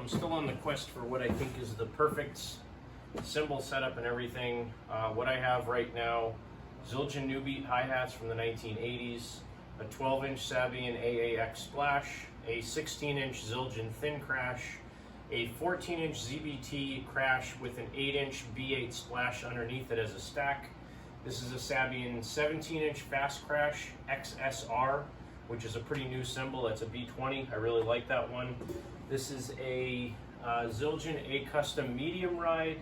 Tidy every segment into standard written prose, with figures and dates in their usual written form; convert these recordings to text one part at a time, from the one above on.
I'm still on the quest for what I think is the perfect cymbal setup and everything. What I have right now, Zildjian new beat hi-hats from the 1980s, a 12-inch Sabian AAX Splash, a 16-inch Zildjian thin crash, a 14-inch ZBT crash with an 8-inch B8 splash underneath it as a stack. This is a Sabian 17-inch fast crash XSR, which is a pretty new cymbal. That's a B20. I really like that one. This is a Zildjian A Custom medium ride,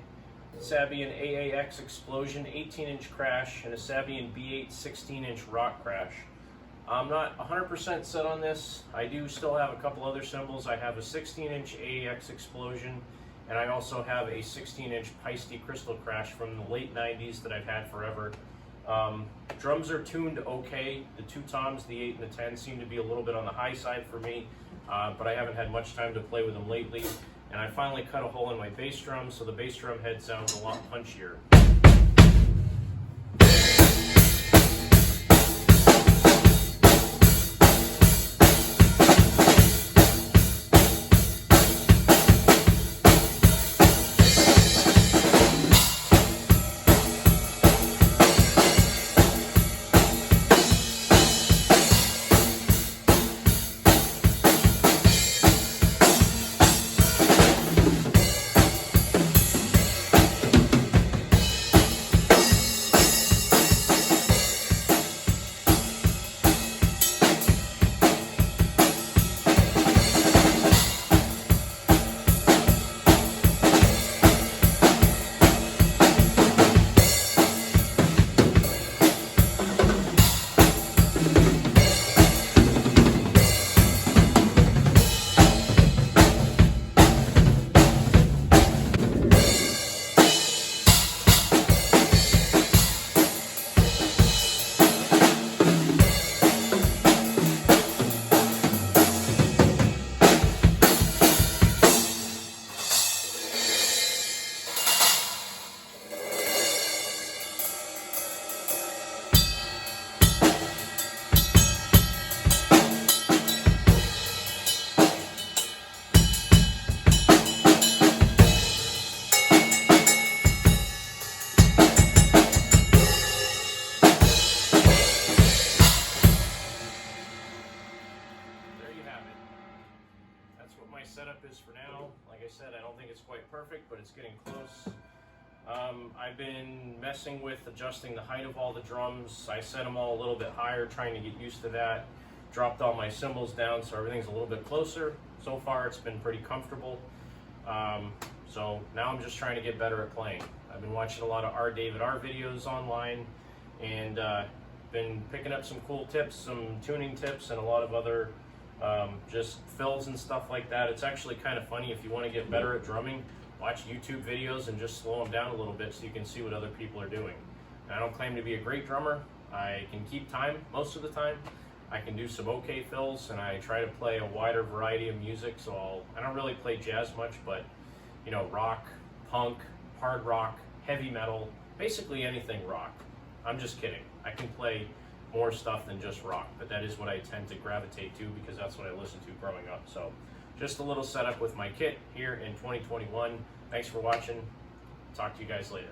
Sabian AAX Xplosion 18-inch crash, and a Sabian B8 16-inch rock crash. I'm not 100% set on this. I do still have a couple other cymbals. I have a 16-inch AAX Xplosion, and I also have a 16-inch Paiste crystal crash from the late 90s that I've had forever. Drums are tuned okay. The two toms, the 8 and the 10, seem to be a little bit on the high side for me, but I haven't had much time to play with them lately. And I finally cut a hole in my bass drum, so the bass drum head sounds a lot punchier. Setup is for now. Like I said, I don't think it's quite perfect, but it's getting close. I've been messing with adjusting the height of all the drums. I set them all a little bit higher, trying to get used to that. Dropped all my cymbals down so everything's a little bit closer. So far it's been pretty comfortable. So now I'm just trying to get better at playing. I've been watching a lot of R. David R. videos online, and been picking up some cool tips, some tuning tips, and a lot of other just fills and stuff like that. It's actually kind of funny if you want to get better at drumming. Watch YouTube videos and just slow them down a little bit so you can see what other people are doing. And I don't claim to be a great drummer. I can keep time most of the time. I can do some okay fills, and I try to play a wider variety of music. So I don't really play jazz much, but you know, rock, punk, hard rock, heavy metal, basically anything rock. I'm just kidding. I can play more stuff than just rock, but that is what I tend to gravitate to because that's what I listened to growing up. So just a little setup with my kit here in 2021. Thanks for watching. Talk to you guys later.